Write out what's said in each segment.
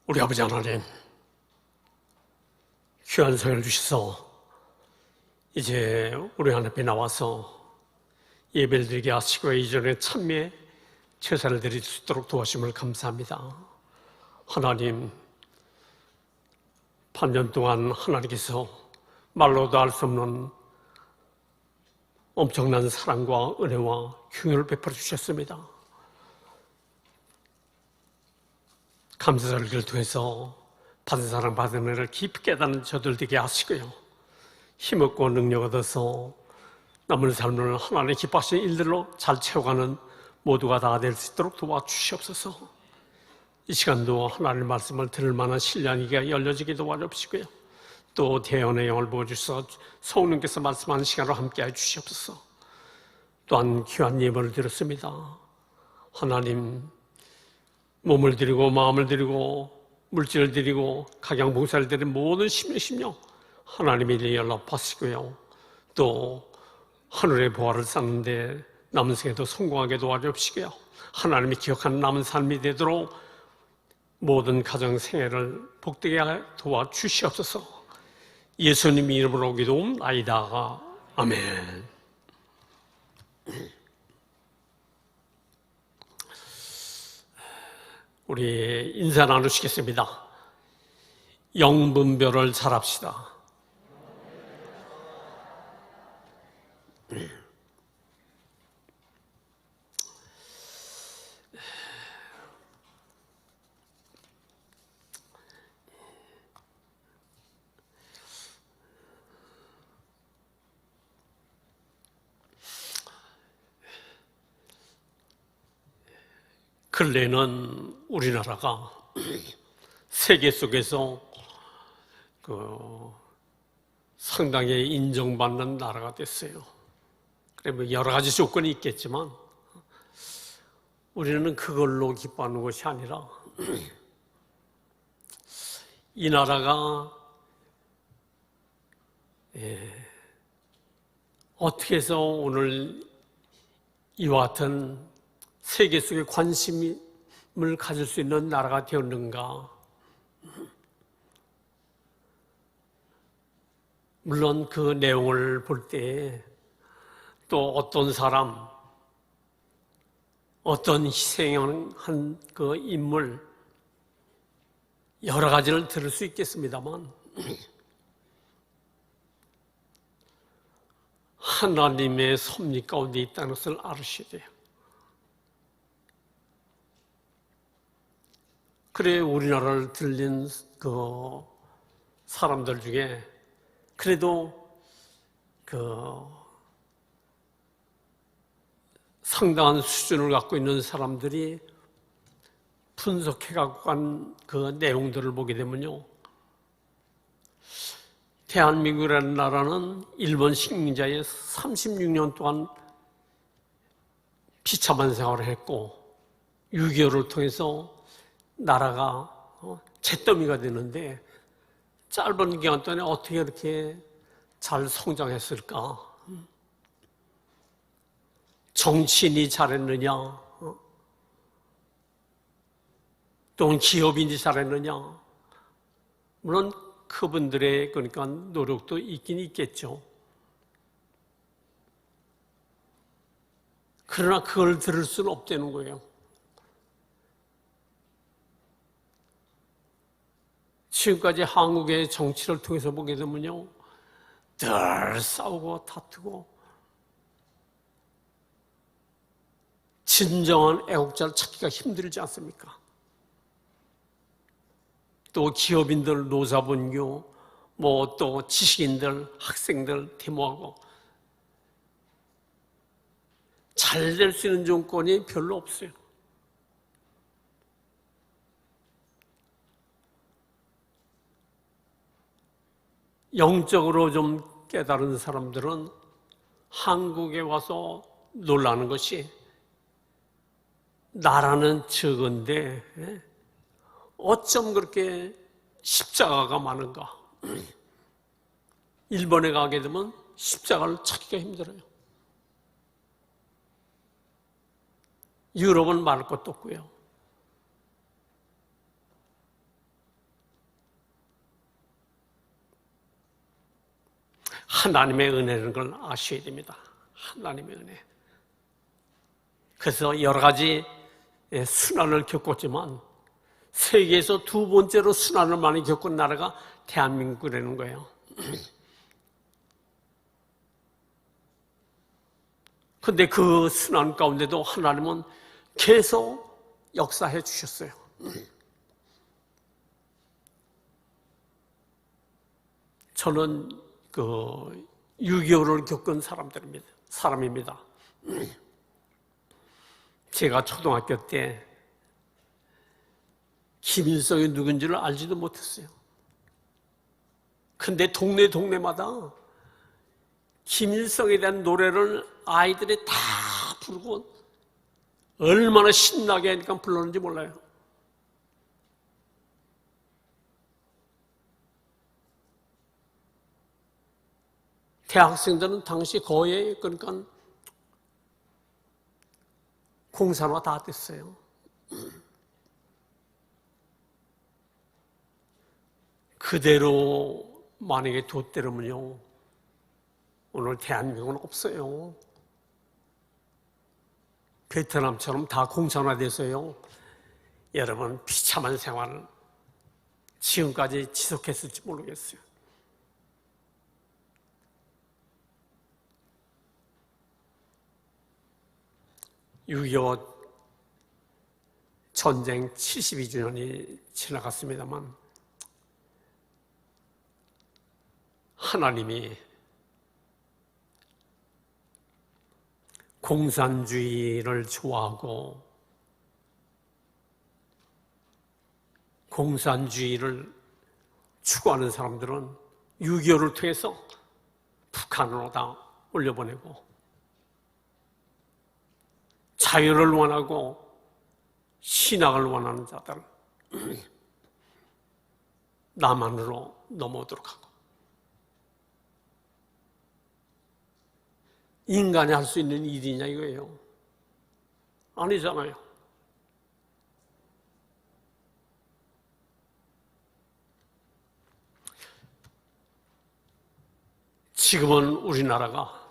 우리 아버지 하나님, 귀한 성을 주셔서 이제 우리 하나님께 나와서 예배를 드리게 하시고 이전에 참미의 제사를 드릴 수 있도록 도와주심을 감사합니다. 하나님, 반년 동안 하나님께서 말로도 알 수 없는 엄청난 사랑과 은혜와 흉유를 베풀어 주셨습니다. 감사절기를 통해서 받은 사랑 받은 은혜를 깊이 깨닫는 저들 되게 하시고요, 힘없고 능력 얻어서 남은 삶을 하나님의 기뻐하시는 일들로 잘 채워가는 모두가 다 될 수 있도록 도와주시옵소서. 이 시간도 하나님의 말씀을 들을 만한 신령이가 열려지게 도와주시고요, 또 대언의 영을 보여주셔서 성령께서 말씀하는 시간으로 함께해 주시옵소서. 또한 귀한 예물을 드렸습니다. 하나님, 몸을 드리고 마음을 드리고 물질을 드리고 각양봉사를 드린 모든 심령 하나님의 일에 연락하시고요, 또 하늘의 보화를 쌓는데 남은 생에도 성공하게 도와주시고요, 하나님이 기억하는 남은 삶이 되도록 모든 가정 생애를 복되게 도와주시옵소서. 예수님 이름으로 기도옵나이다. 아멘. 우리 인사 나누시겠습니다. 영분별을 잘합시다. 근래는 우리나라가 세계 속에서 상당히 인정받는 나라가 됐어요. 그래 여러 가지 조건이 있겠지만 우리는 그걸로 기뻐하는 것이 아니라 이 나라가 어떻게 해서 오늘 이와 같은 세계 속에 관심을 가질 수 있는 나라가 되었는가? 물론 그 내용을 볼 때 또 어떤 사람, 어떤 희생한 그 인물 여러 가지를 들을 수 있겠습니다만 하나님의 섭리 가운데 있다는 것을 알으셔야 돼요. 그래 우리나라를 들린 그 사람들 중에 그래도 상당한 수준을 갖고 있는 사람들이 분석해 갖고 간 그 내용들을 보게 되면요, 대한민국이라는 나라는 일본 식민자의 36년 동안 비참한 생활을 했고 6.25를 통해서 나라가 잿더미가 되는데 짧은 기간 동안에 어떻게 이렇게 잘 성장했을까? 정치인이 잘했느냐? 또는 기업인이 잘했느냐? 물론 그분들의 그러니까 노력도 있긴 있겠죠. 그러나 그걸 들을 수는 없다는 거예요. 지금까지 한국의 정치를 통해서 보게 되면요, 늘 싸우고 다투고 진정한 애국자를 찾기가 힘들지 않습니까? 또 기업인들, 노사분교, 또 지식인들, 학생들 데모하고 잘 될 수 있는 정권이 별로 없어요. 영적으로 좀 깨달은 사람들은 한국에 와서 놀라는 것이 나라는 적은데 어쩜 그렇게 십자가가 많은가? 일본에 가게 되면 십자가를 찾기가 힘들어요. 유럽은 말할 것도 없고요. 하나님의 은혜라는 걸 아셔야 됩니다. 하나님의 은혜. 그래서 여러 가지 순환을 겪었지만 세계에서 두 번째로 순환을 많이 겪은 나라가 대한민국이라는 거예요. 근데 그 순환 가운데도 하나님은 계속 역사해 주셨어요. 저는 그 6.25를 겪은 사람입니다. 제가 초등학교 때 김일성이 누군지를 알지도 못했어요. 근데 동네마다 김일성에 대한 노래를 아이들이 다 부르고 얼마나 신나게 하니까 불렀는지 몰라요. 대학생들은 당시 거의 그러니까 공산화 다 됐어요. 그대로 만약에 뒀더라면요, 오늘 대한민국은 없어요. 베트남처럼 다 공산화돼서요, 여러분 비참한 생활을 지금까지 지속했을지 모르겠어요. (6.25) 전쟁 72주년이 지나갔습니다만 하나님이 공산주의를 좋아하고 공산주의를 추구하는 사람들은 6.25를 통해서 북한으로 다 올려보내고 자유를 원하고 신앙을 원하는 자들 남한으로 넘어오도록 하고 인간이 할 수 있는 일이냐 이거예요. 아니잖아요. 지금은 우리나라가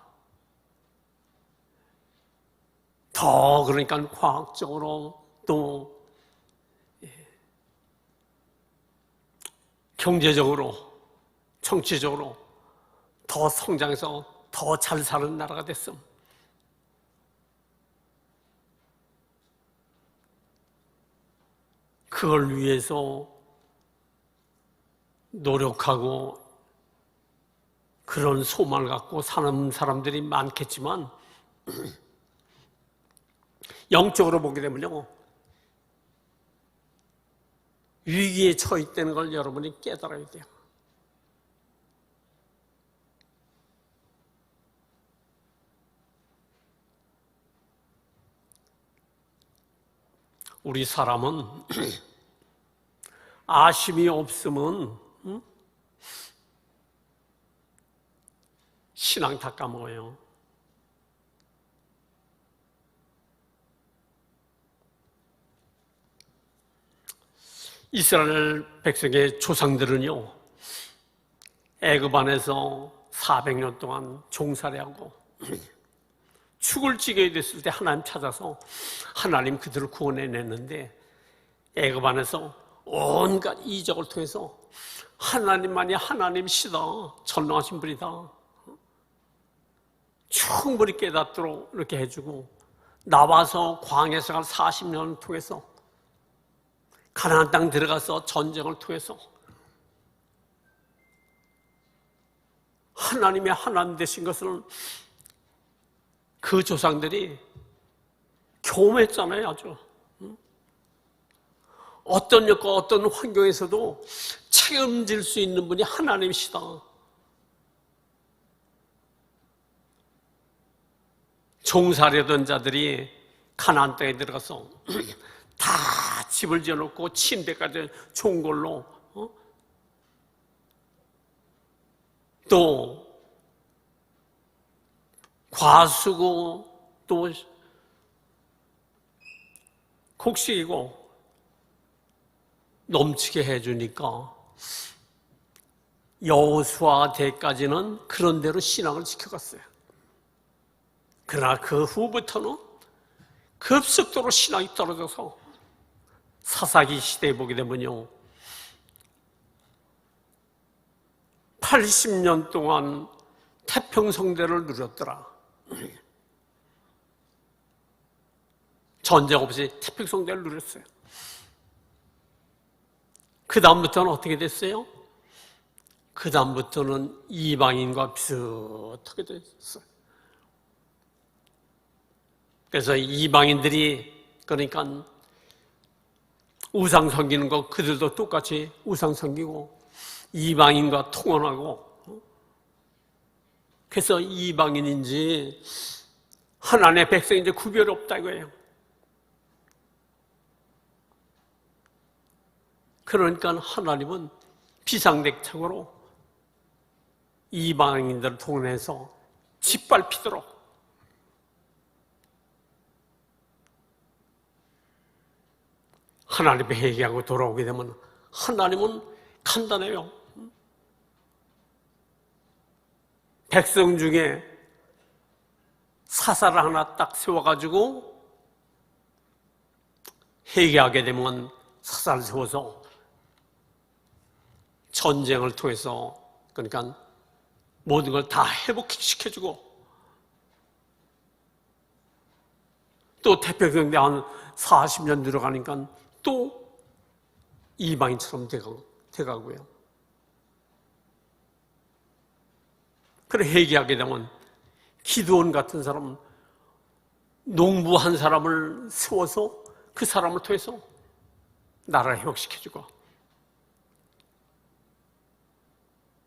더 그러니까 과학적으로 또 경제적으로 정치적으로 더 성장해서 더 잘 사는 나라가 됐음. 그걸 위해서 노력하고 그런 소망을 갖고 사는 사람들이 많겠지만 영적으로 보게 되면요, 위기에 처했다는 걸 여러분이 깨달아야 돼요. 우리 사람은 아심이 없으면 신앙 다 까먹어요. 이스라엘 백성의 조상들은요, 애굽 안에서 400년 동안 종살이하고 죽을 지게 됐을 때 하나님 찾아서 하나님 그들을 구원해냈는데 애굽 안에서 온갖 이적을 통해서 하나님만이 하나님이시다, 전능하신 분이다 충분히 깨닫도록 이렇게 해주고 나와서 광야 생활 40년을 통해서 가나안 땅 들어가서 전쟁을 통해서 하나님의 하나님 되신 것을 그 조상들이 경험했잖아요. 아주 어떤 역과 어떤 환경에서도 책임질 수 있는 분이 하나님이시다. 종살이던 자들이 가나안 땅에 들어가서 다 집을 지어놓고 침대까지 좋은 걸로 또 과수고 또 곡식이고 넘치게 해주니까 여호수아 때까지는 그런 대로 신앙을 지켜갔어요. 그러나 그 후부터는 급속도로 신앙이 떨어져서 사사기 시대에 보게 되면요, 80년 동안 태평성대를 누렸더라. 전쟁 없이 태평성대를 누렸어요. 그 다음부터는 어떻게 됐어요? 그 다음부터는 이방인과 비슷하게 됐어요. 그래서 이방인들이, 그러니까 우상 섬기는 거 그들도 똑같이 우상 섬기고 이방인과 통혼하고, 그래서 이방인인지 하나님의 백성인지 구별이 없다 이거예요. 그러니까 하나님은 비상대책으로 이방인들을 통해서 짓밟히도록 하나님께 회개하고 돌아오게 되면 하나님은 간단해요. 백성 중에 사사를 하나 딱 세워가지고 회개하게 되면 사사를 세워서 전쟁을 통해서, 그러니까 모든 걸 다 회복시켜주고, 또 태평성대 한 40년 들어가니까 또 이방인처럼 돼가고요. 그래 회개하게 되면 기드온 같은 사람, 농부한 사람을 세워서 그 사람을 통해서 나라를 회복시켜주고,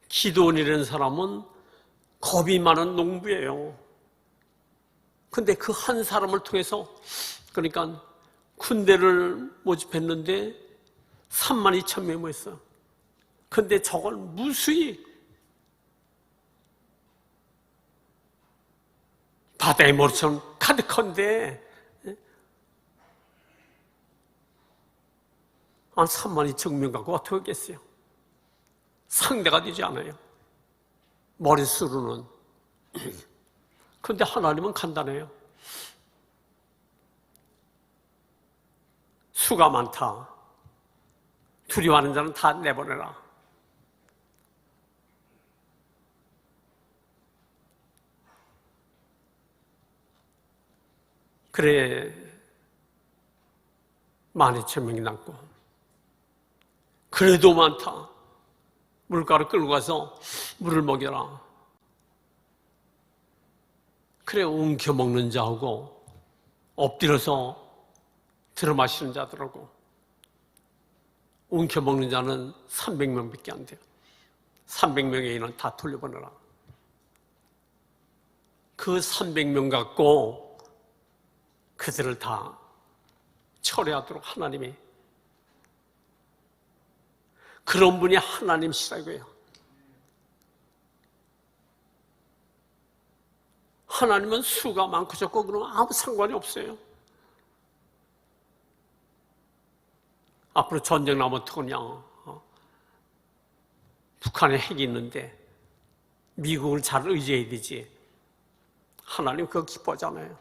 기드온이라는 사람은 겁이 많은 농부예요. 근데 그 한 사람을 통해서, 그러니까 군대를 모집했는데 32,000명이 모였어요. 근데 저걸 무수히 바다의 모래처럼 가득한데 한 32,000명 갖고 어떻게 하겠어요? 상대가 되지 않아요. 머릿수로는. 그런데 하나님은 간단해요. 수가 많다. 두려워하는 자는 다 내보내라. 그래 12,000명이 남고, 그래도 많다. 물가로 끌고 가서 물을 먹여라. 그래 웅켜 먹는 자하고 엎드려서 들어 마시는 자들하고, 웅켜 먹는 자는 300명밖에 안 돼요. 300명의 인은 다 돌려보내라. 그 300명 갖고 그들을 다 처리하도록 하나님이, 그런 분이 하나님이시라고요. 하나님은 수가 많고 적고 그러면 아무 상관이 없어요. 앞으로 전쟁 나면 그냥 북한에 핵이 있는데 미국을 잘 의지해야 되지. 하나님 그거 기뻐하잖아요.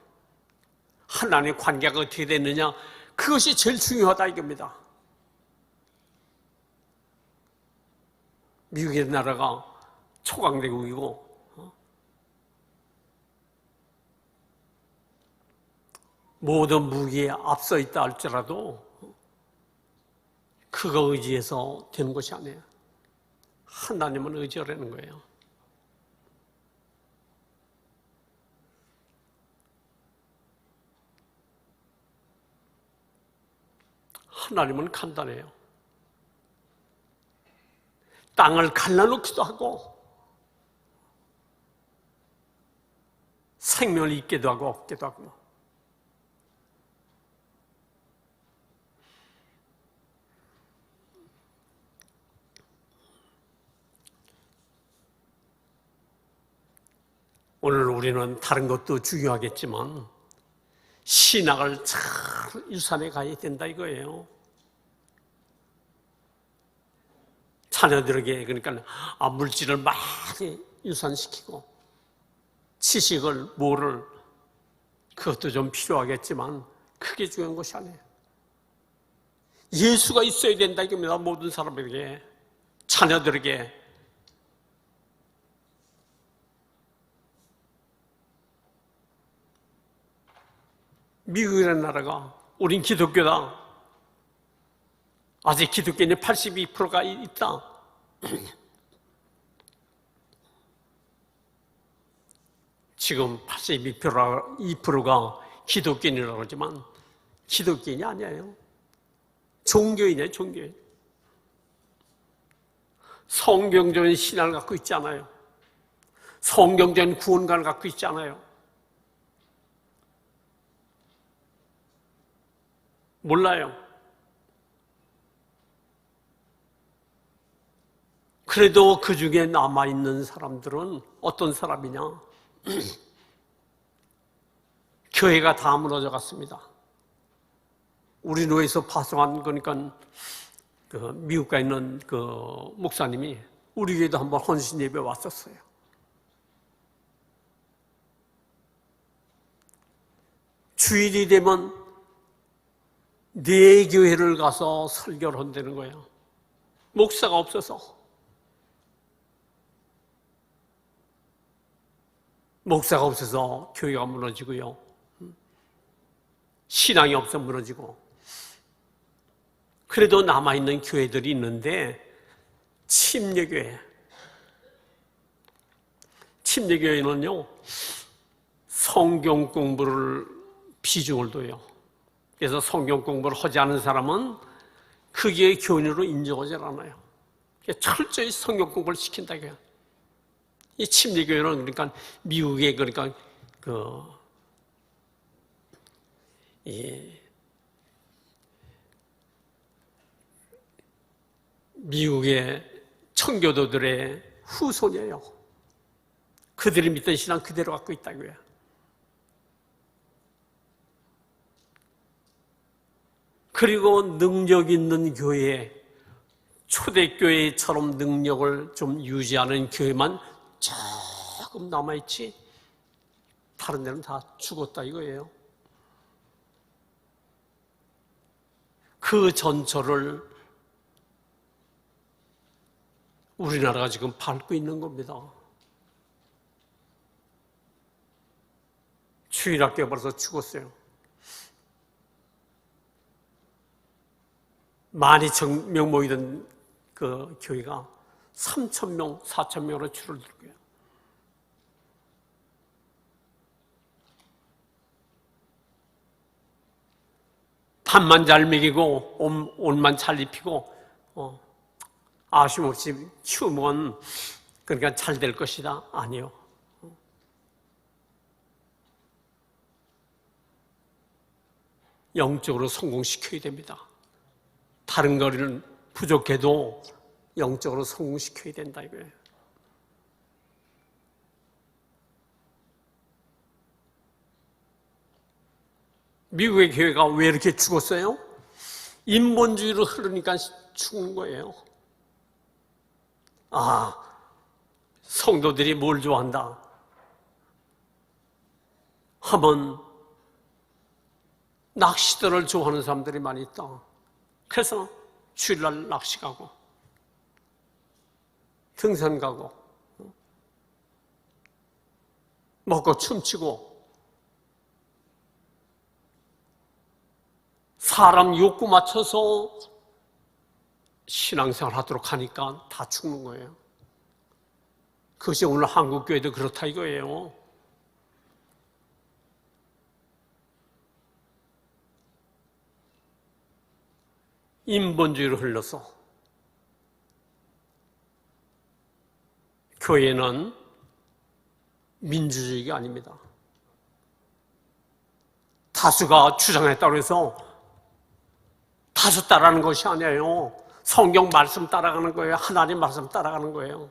하나님의 관계가 어떻게 됐느냐, 그것이 제일 중요하다 이겁니다. 미국의 나라가 초강대국이고 모든 무기에 앞서 있다 할지라도 그거 의지해서 되는 것이 아니에요. 하나님은 의지하라는 거예요. 하나님은 간단해요. 땅을 갈라놓기도 하고 생명을 있게도 하고 없게도 하고, 오늘 우리는 다른 것도 중요하겠지만 신학을 잘 유산해 가야 된다 이거예요. 자녀들에게 그러니까 물질을 많이 유산시키고 지식을 뭐를 그것도 좀 필요하겠지만 크게 중요한 것이 아니에요. 예수가 있어야 된다 이겁니다. 모든 사람에게, 자녀들에게. 미국이라는 나라가 우린 기독교다. 아직 기독교인이 82%가 있다. 지금 82%가 기독교인이라고 하지만 기독교인이 아니에요. 종교인이에요, 종교인. 성경적인 신앙을 갖고 있지 않아요. 성경적인 구원관을 갖고 있지 않아요. 몰라요. 그래도 그 중에 남아있는 사람들은 어떤 사람이냐? 교회가 다 무너져 갔습니다. 우리 교회에서 파송한 거니까 그 미국에 있는 그 목사님이 우리 교회도 한번 헌신 예배 왔었어요. 주일이 되면 네 교회를 가서 설교를 한다는 거예요. 목사가 없어서. 목사가 없어서 교회가 무너지고요. 신앙이 없어 무너지고. 그래도 남아있는 교회들이 있는데 침례교회. 침례교회는요, 성경 공부를 비중을 둬요. 그래서 성경 공부를 하지 않은 사람은 그게 교인으로 인정하지 않아요. 철저히 성경 공부를 시킨다 이거예요. 이 침례교회는 그러니까 미국의 그러니까 미국의 청교도들의 후손이에요. 그들이 믿던 신앙 그대로 갖고 있다고요. 그리고 능력 있는 교회, 초대교회처럼 능력을 좀 유지하는 교회만 조금 남아있지 다른 데는 다 죽었다 이거예요. 그 전철을 우리나라가 지금 밟고 있는 겁니다. 주일학교 벌써 죽었어요. 12,000명 모이던 그 교회가 3,000명, 4,000명으로 줄어들고요. 밥만 잘 먹이고 옷만 잘 입히고 아쉬움 없이 키우면 그러니까 잘 될 것이다. 아니요. 영적으로 성공시켜야 됩니다. 다른 거리는 부족해도 영적으로 성공시켜야 된다 이거예요. 미국의 교회가 왜 이렇게 죽었어요? 인본주의로 흐르니까 죽은 거예요. 성도들이 뭘 좋아한다 하면 낚시들을 좋아하는 사람들이 많이 있다. 그래서 주일날 낚시 가고 등산 가고 먹고 춤추고 사람 욕구 맞춰서 신앙생활 하도록 하니까 다 죽는 거예요. 그것이 오늘 한국교회도 그렇다 이거예요. 인본주의로 흘러서 교회는 민주주의가 아닙니다. 다수가 주장했다고 해서 다수 따라가는 것이 아니에요. 성경 말씀 따라가는 거예요. 하나님 말씀 따라가는 거예요.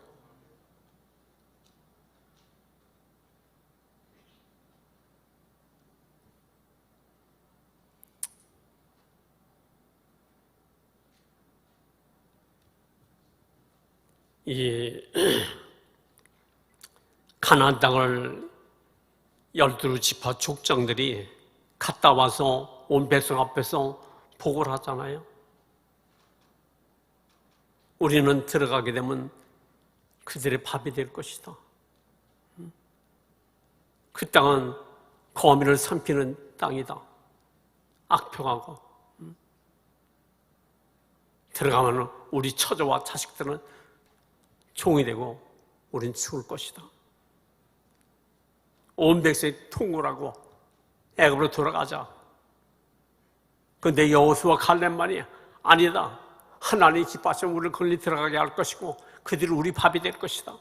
이 가나안 땅을 12지파 족장들이 갔다 와서 온 백성 앞에서 보고를 하잖아요. 우리는 들어가게 되면 그들의 밥이 될 것이다. 그 땅은 거민을 삼키는 땅이다. 악평하고 들어가면 우리 처자와 자식들은 종이 되고 우린 죽을 것이다. 온 백성이 통곡하고 애굽으로 돌아가자. 그런데 여호수아 갈렙만이 아니다. 하나님이 기뻐하시면 우리를 거기 들어가게 할 것이고 그들이 우리 밥이 될 것이다.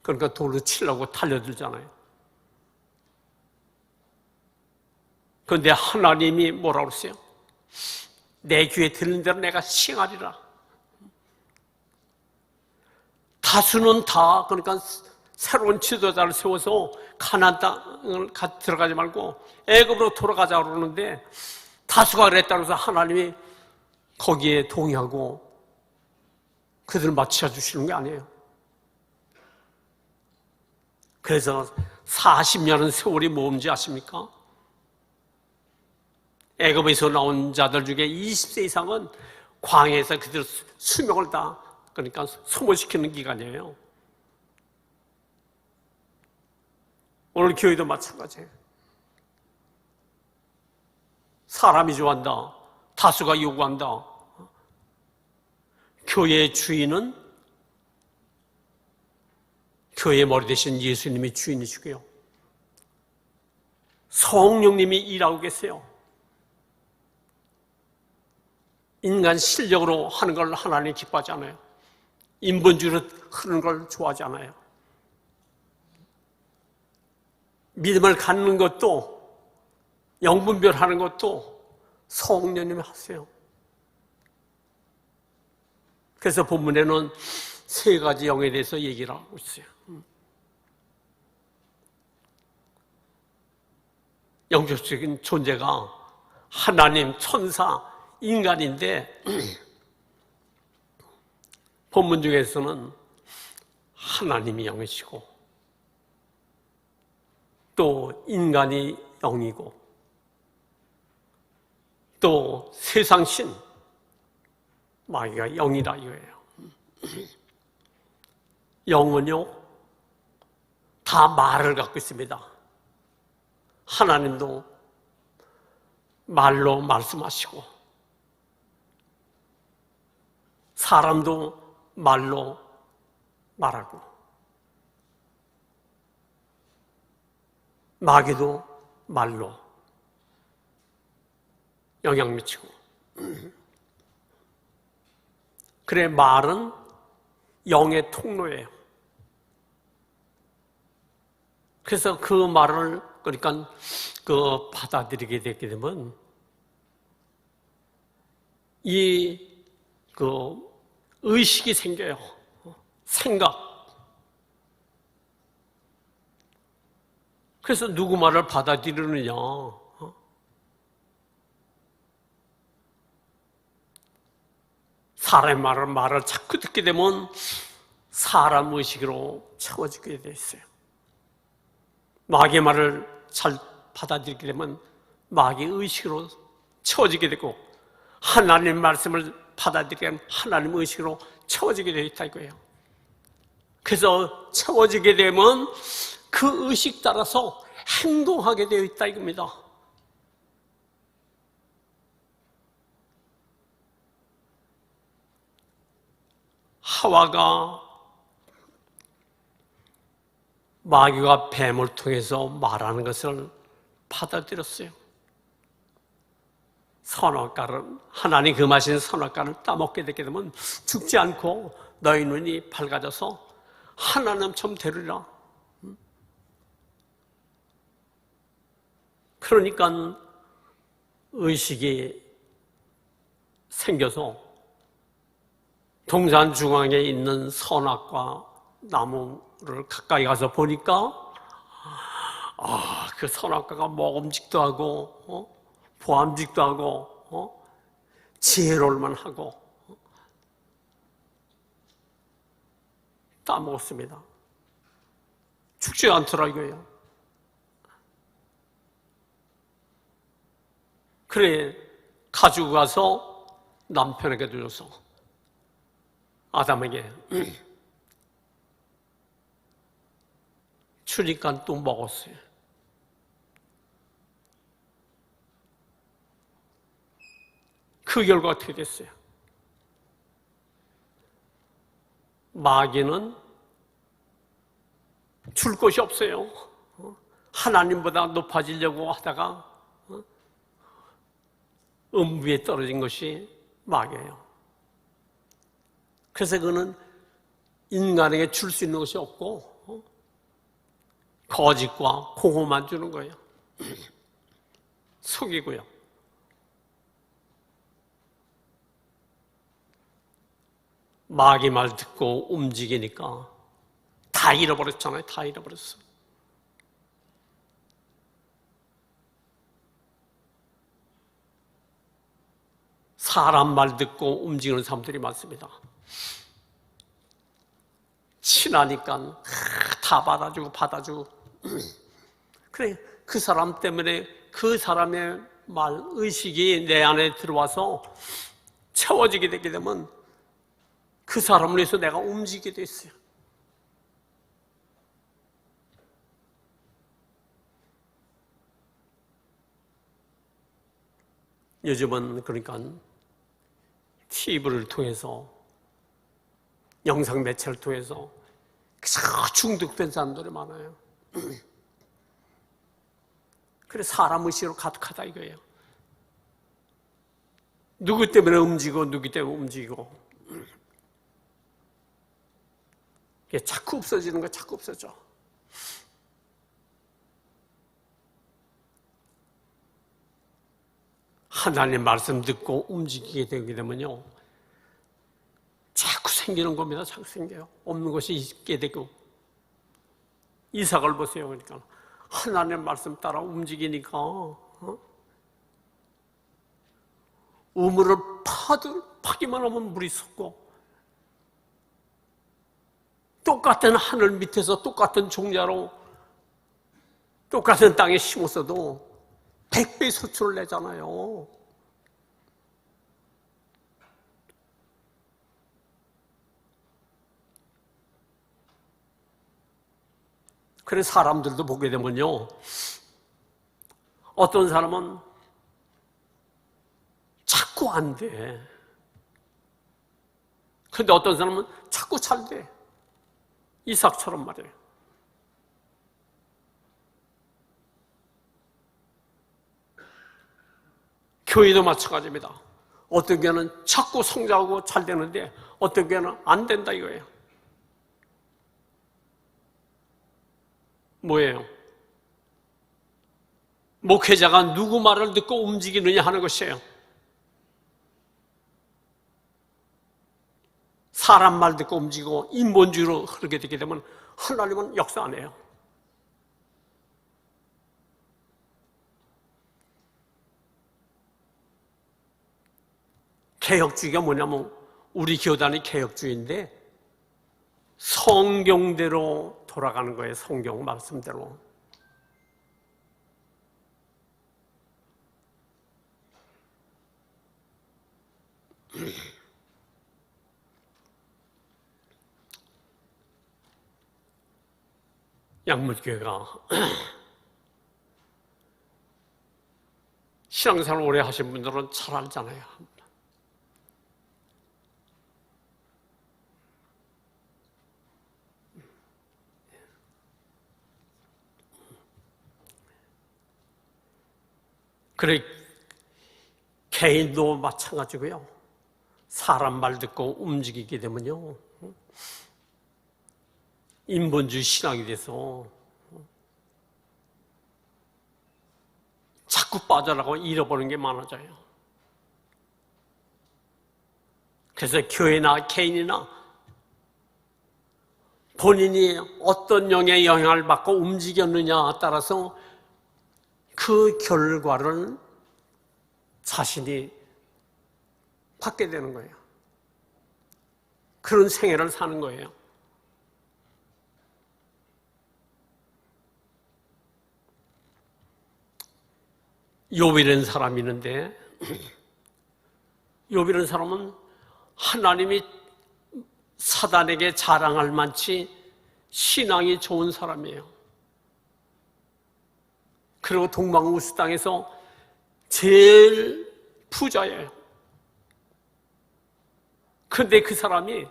그러니까 돌로 치려고 달려들잖아요. 그런데 하나님이 뭐라고 그러세요? 내 귀에 들리는 대로 내가 시행하리라. 다수는 다 그러니까 새로운 지도자를 세워서 가나안 땅을 들어가지 말고 애굽으로 돌아가자 그러는데 다수가 그랬다고 해서 하나님이 거기에 동의하고 그들을 맞춰 주시는 게 아니에요. 그래서 40년은 세월이 뭔지 아십니까? 애굽에서 나온 자들 중에 20세 이상은 광야에서 그들 수명을 다 그러니까 소모시키는 기간이에요. 오늘 교회도 마찬가지예요. 사람이 좋아한다. 다수가 요구한다. 교회의 주인은 교회의 머리 대신 예수님이 주인이시고요. 성령님이 일하고 계세요. 인간 실력으로 하는 걸 하나님 기뻐하지 않아요. 인본주의로 흐르는 걸 좋아하지 않아요. 믿음을 갖는 것도 영분별하는 것도 성령님이 하세요. 그래서 본문에는 세 가지 영에 대해서 얘기를 하고 있어요. 영적인 존재가 하나님, 천사, 인간인데 본문 중에서는 하나님이 영이시고 또 인간이 영이고 또 세상신 마귀가 영이라 이거예요. 영은요 다 말을 갖고 있습니다. 하나님도 말로 말씀하시고 사람도 말로 말하고 마귀도 말로 영향 미치고 그래 말은 영의 통로예요. 그래서 그 말을 그러니까 받아들이게 되게 되면 의식이 생겨요. 생각. 그래서 누구 말을 받아들이느냐. 사람의 말을 자꾸 듣게 되면 사람 의식으로 채워지게 돼 있어요. 마귀의 말을 잘 받아들이게 되면 마귀 의식으로 채워지게 되고 하나님 말씀을 받아들이게 되면 하나님 의식으로 채워지게 되어 있다 이거예요. 그래서 채워지게 되면 그 의식 따라서 행동하게 되어 있다 이겁니다. 하와가 마귀가 뱀을 통해서 말하는 것을 받아들였어요. 선악과를 하나님 금하신 선악과를 따먹게 되게 되면 죽지 않고 너희 눈이 밝아져서 하나님처럼 되리라. 그러니까 의식이 생겨서 동산 중앙에 있는 선악과 나무를 가까이 가서 보니까 그 선악과가 먹음직도 하고 보암직도 하고 지혜로울만 하고 다 먹었습니다. 죽지 않더라 이거예요. 그래 가지고 가서 남편에게 줘서 아담에게 주니까 또 먹었어요. 그 결과 어떻게 됐어요? 마귀는 줄 것이 없어요. 하나님보다 높아지려고 하다가 음부에 떨어진 것이 마귀예요. 그래서 그는 인간에게 줄 수 있는 것이 없고 거짓과 공허만 주는 거예요. 속이고요. 마귀 말 듣고 움직이니까 다 잃어버렸잖아요. 다 잃어버렸어. 사람 말 듣고 움직이는 사람들이 많습니다. 친하니까 다 받아주고 그래 그 사람 때문에 그 사람의 말 의식이 내 안에 들어와서 채워지게 되게 되면 그 사람을 위해서 내가 움직이게 돼 있어요. 요즘은 그러니까 TV를 통해서 영상 매체를 통해서 중독된 사람들이 많아요. 그래 사람 의식으로 가득하다 이거예요. 누구 때문에 움직이고 누구 때문에 움직이고 이게 자꾸 없어지는 거 자꾸 없어져. 하나님 말씀 듣고 움직이게 되게 되면요 자꾸 생기는 겁니다. 자꾸 생겨요. 없는 것이 있게 되고 이삭을 보세요. 그러니까 하나님 말씀 따라 움직이니까 우물을 파기만 하면 물이 솟고 똑같은 하늘 밑에서 똑같은 종자로 똑같은 땅에 심었어도 100배의 소출을 내잖아요. 그래서 사람들도 보게 되면요 어떤 사람은 자꾸 안 돼. 근데 어떤 사람은 자꾸 잘 돼. 이삭처럼 말이에요. 교회도 마찬가지입니다. 어떤 교회는 자꾸 성장하고 잘 되는데 어떤 교회는 안 된다 이거예요. 뭐예요? 목회자가 누구 말을 듣고 움직이느냐 하는 것이에요. 사람 말 듣고 움직이고 인본주의로 흐르게 되게 되면 하나님은 역사 안 해요. 개혁주의가 뭐냐면 우리 교단이 개혁주의인데 성경대로 돌아가는 거예요. 성경 말씀대로. 양문교회가 신앙생활 오래 하신 분들은 잘 알잖아요. 그래 개인도 마찬가지고요. 사람 말 듣고 움직이게 되면요 인본주의 신앙이 돼서 자꾸 빠져나가고 잃어버리는 게 많아져요. 그래서 교회나 개인이나 본인이 어떤 영의 영향을 받고 움직였느냐에 따라서 그 결과를 자신이 받게 되는 거예요. 그런 생애를 사는 거예요. 욥이라는 사람이 있는데, 욥이라는 사람은 하나님이 사단에게 자랑할 만치 신앙이 좋은 사람이에요. 그리고 동방우스 땅에서 제일 부자예요. 그런데 그 사람이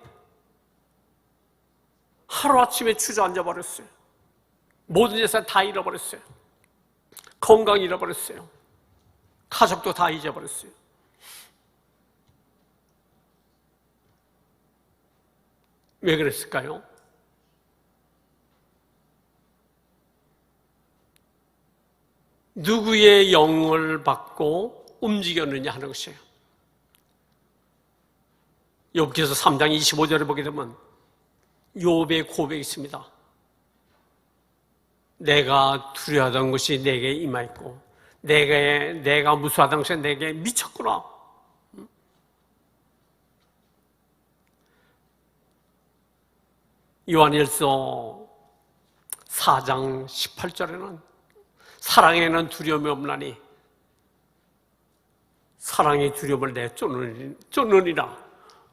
하루아침에 주저앉아 버렸어요. 모든 재산 다 잃어버렸어요. 건강 잃어버렸어요. 가족도 다 잊어버렸어요. 왜 그랬을까요? 누구의 영을 받고 움직였느냐 하는 것이에요. 욥기서 3장 25절에 보게 되면 욥의 고백이 있습니다. 내가 두려워하던 것이 내게 임하였고 내가 무수하던 것이 내게 미쳤구나. 요한일서 4장 18절에는 사랑에는 두려움이 없나니 사랑의 두려움을 내 쫓느니라.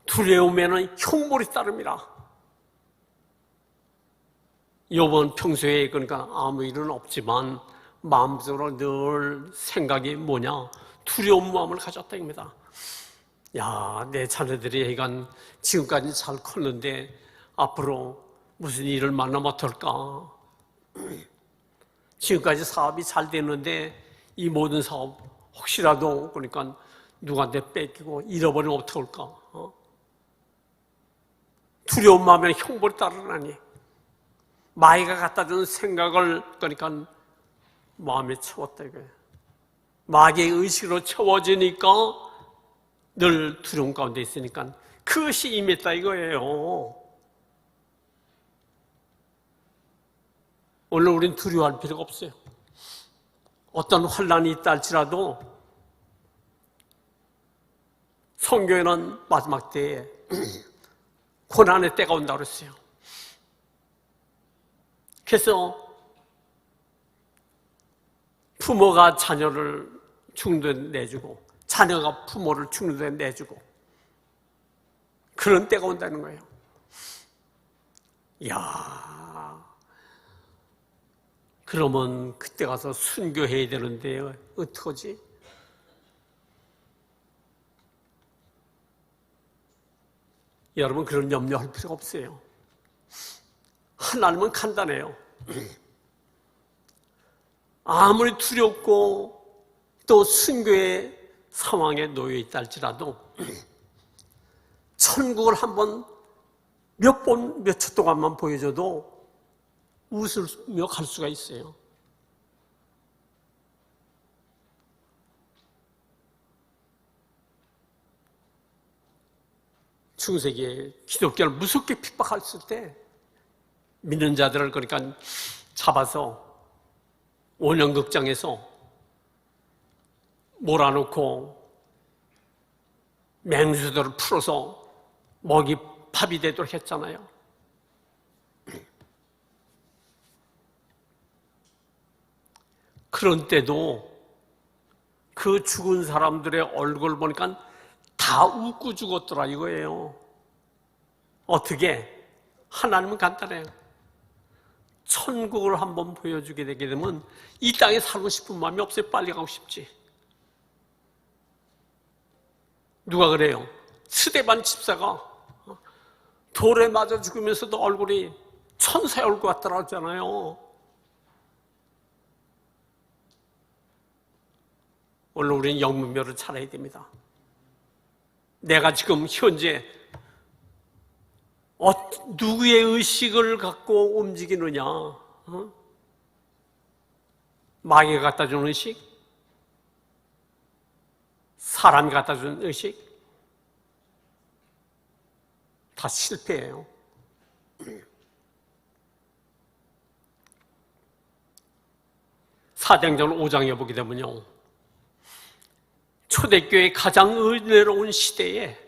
두려움에는 흉물이 따릅니다. 욥은 평소에 그러니까 아무 일은 없지만 마음속으로 늘 생각이 뭐냐? 두려운 마음을 가졌다 입니다. 야, 내 자녀들이 이건 지금까지 잘 컸는데 앞으로 무슨 일을 만나면 어떨까? 지금까지 사업이 잘 됐는데 이 모든 사업 혹시라도 그러니까 누구한테 뺏기고 잃어버리면 어떡할까? 두려운 마음에 형벌이 따르나니 마귀가 갖다 주는 생각을 그러니까 마음에 채웠다 이거예요. 마귀의 의식으로 채워지니까 늘 두려움 가운데 있으니까 그것이 임했다 이거예요. 오늘 우리는 두려워할 필요가 없어요. 어떤 환난이 있다 할지라도 성경에는 마지막 때에 고난의 때가 온다고 그랬어요. 그래서 부모가 자녀를 죽는 데 내주고 자녀가 부모를 죽는 데 내주고 그런 때가 온다는 거예요. 이야, 그러면 그때 가서 순교해야 되는데 어떡하지? 여러분 그런 염려할 필요가 없어요. 하나님은 간단해요. 아무리 두렵고 또 순교의 상황에 놓여 있다 할지라도 천국을 한번 몇 번, 몇 초 동안만 보여줘도 웃으며 갈 수가 있어요. 중세기에 기독교를 무섭게 핍박했을 때 믿는 자들을 그러니까 잡아서 원형극장에서 몰아놓고 맹수들을 풀어서 먹이 밥이 되도록 했잖아요. 그런 때도 그 죽은 사람들의 얼굴 보니까 다 웃고 죽었더라 이거예요. 어떻게? 하나님은 간단해요. 천국을 한번 보여주게 되게 되면 이 땅에 살고 싶은 마음이 없어요. 빨리 가고 싶지. 누가 그래요? 스데반 집사가 돌에 맞아 죽으면서도 얼굴이 천사의 얼굴 같더라 하잖아요. 오늘 우리는 영문별을 차려야 됩니다. 내가 지금 현재 누구의 의식을 갖고 움직이느냐? 마귀가 갖다 주는 의식? 사람이 갖다 주는 의식? 다 실패예요. 사도행전 5장에 보게 되면요, 초대교회의 가장 은혜로운 시대에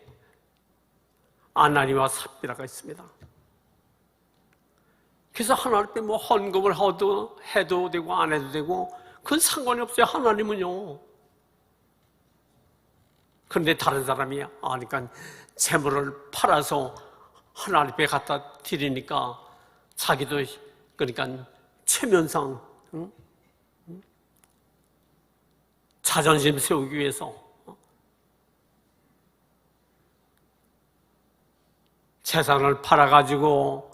아나니와 삽비라가 있습니다. 그래서 하나님 앞에 뭐 헌금을 해도 되고 안 해도 되고 그건 상관이 없어요. 하나님은요 그런데 다른 사람이 그러니까 재물을 팔아서 하나님 앞에 갖다 드리니까 자기도 그러니까 체면상 자존심 세우기 위해서 재산을 팔아가지고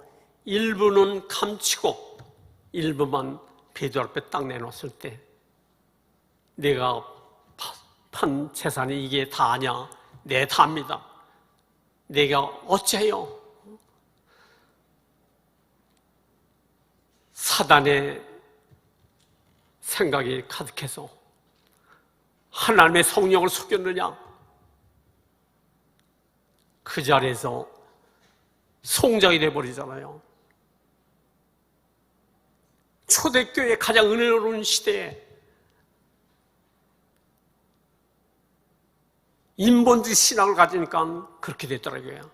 일부는 감추고 일부만 베드로 앞에 딱 내놓았을 때 내가 판 재산이 이게 다냐? 내 다입니다. 내가 어째요? 사단의 생각이 가득해서 하나님의 성령을 속였느냐? 그 자리에서 송장이 돼버리잖아요. 초대교회 가장 은혜로운 시대에 인본주의 신앙을 가지니까 그렇게 됐더라고요.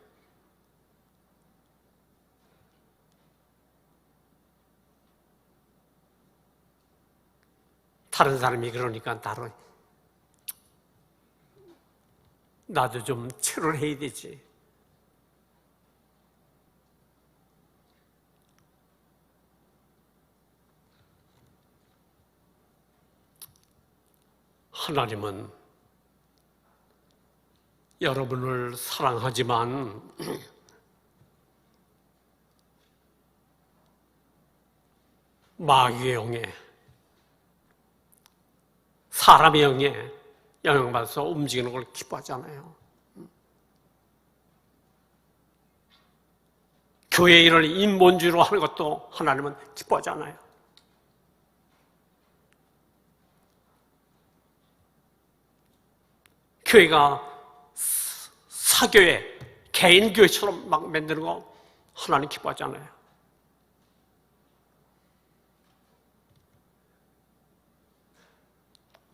다른 사람이 그러니까 나도 좀 체를 해야 되지. 하나님은 여러분을 사랑하지만 마귀의 영에 사람의 영에 영향받아서 움직이는 걸 기뻐하잖아요. 교회 일을 인본주의로 하는 것도 하나님은 기뻐하잖아요. 교회가 사교회, 개인 교회처럼 막 만드는 거 하나님 기뻐하잖아요.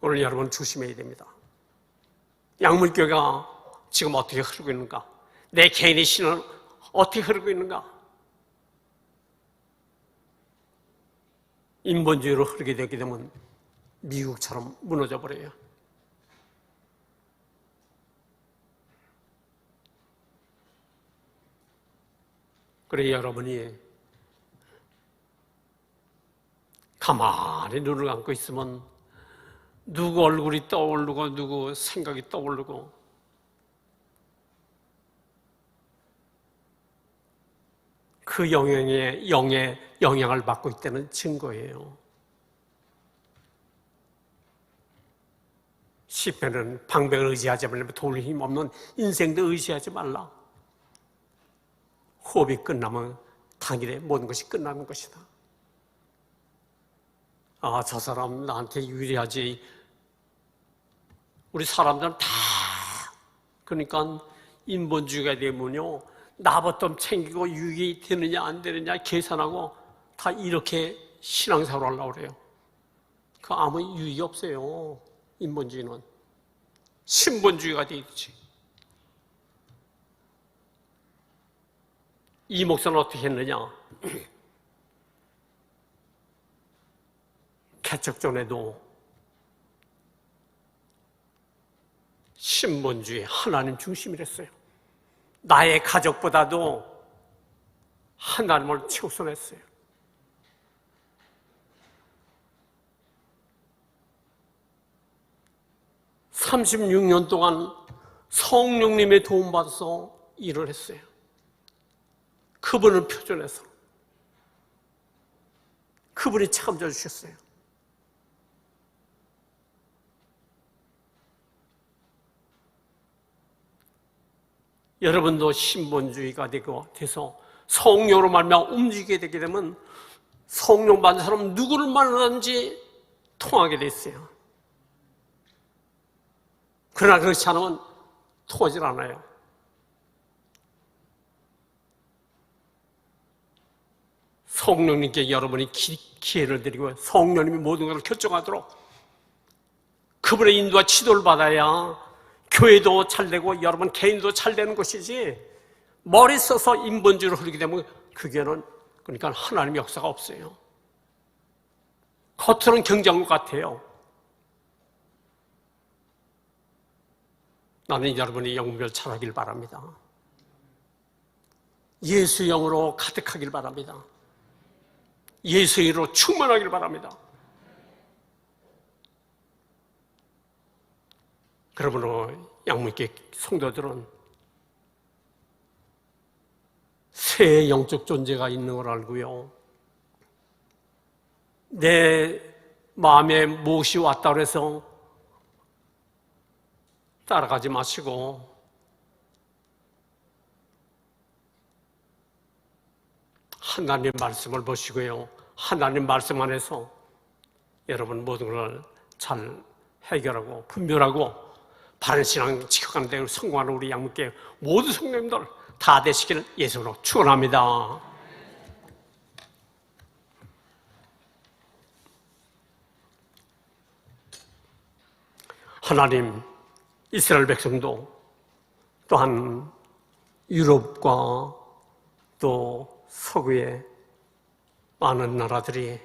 오늘 여러분 조심해야 됩니다. 양문교회가 지금 어떻게 흐르고 있는가? 내 개인의 신은 어떻게 흐르고 있는가? 인본주의로 흐르게 되게 되면 미국처럼 무너져 버려요. 그래 여러분이 가만히 눈을 감고 있으면 누구 얼굴이 떠오르고 누구 생각이 떠오르고 그 영의 영향을 받고 있다는 증거예요. 시편은 방백을 의지하지 말라, 도울 힘 없는 인생도 의지하지 말라. 호흡이 끝나면 당일에 모든 것이 끝나는 것이다. 저 사람 나한테 유리하지. 우리 사람들은 다 그러니까 인본주의가 되면요 나부터 챙기고 유익이 되느냐 안 되느냐 계산하고 다 이렇게 신앙생활을 하려고 그래요. 그 아무 유익이 없어요. 인본주의는 신본주의가 돼 있지. 이 목사는 어떻게 했느냐? 개척 전에도 신본주의 하나님 중심이랬어요. 나의 가족보다도 하나님을 최우선했어요. (36년) 동안 성령님의 도움받아서 일을 했어요. 그분을 표준해서 그분이 책임져 주셨어요. 여러분도 신본주의가 돼서 성령으로 말미암아 움직이게 되게 되면 성령 받은 사람 누구를 만나든지 통하게 돼 있어요. 그러나 그렇지 않으면 통하질 않아요. 성령님께 여러분이 기회를 드리고 성령님이 모든 것을 결정하도록 그분의 인도와 지도를 받아야 교회도 잘되고 여러분 개인도 잘되는 것이지 머리 써서 인본주의로 흐르게 되면 그게는 그러니까 하나님의 역사가 없어요. 겉으로는 경쟁국 같아요. 나는 여러분이 영분별 잘하길 바랍니다. 예수 영으로 가득하길 바랍니다. 예수의 일로 충만하길 바랍니다. 그러므로 양문교회 성도들은 새 영적 존재가 있는 걸 알고요. 내 마음에 무엇이 왔다고 해서 따라가지 마시고 하나님 말씀을 보시고요. 하나님 말씀 안에서 여러분 모든 걸 잘 해결하고 분별하고 바른 신앙 지켜가는 데 성공하는 우리 양문교회 모든 성도님들 다 되시기를 예수로 축원합니다. 하나님, 이스라엘 백성도 또한 유럽과 또 서구의 많은 나라들이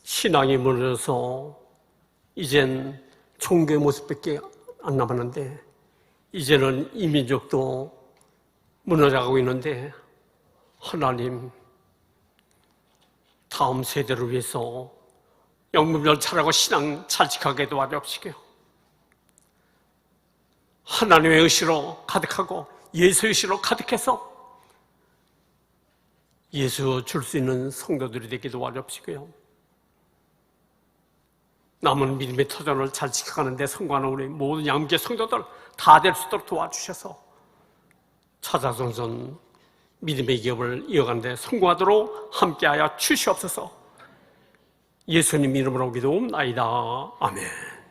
신앙이 무너져서 이젠 종교의 모습밖에 안 남았는데 이제는 이 민족도 무너져가고 있는데 하나님, 다음 세대를 위해서 영분별 잘하고 신앙 잘 지켜가게 도와주옵시고요. 하나님의 의시로 가득하고 예수의 의시로 가득해서 예수 줄 수 있는 성도들이 되게 도와주옵시고요. 남은 믿음의 터전을 잘 지켜가는데 성공하는 우리 모든 양문교회 성도들 다 될 수 있도록 도와주셔서 차자전선 믿음의 기업을 이어가는데 성공하도록 함께하여 주시옵소서. 예수님 이름으로 기도옵나이다. 아멘.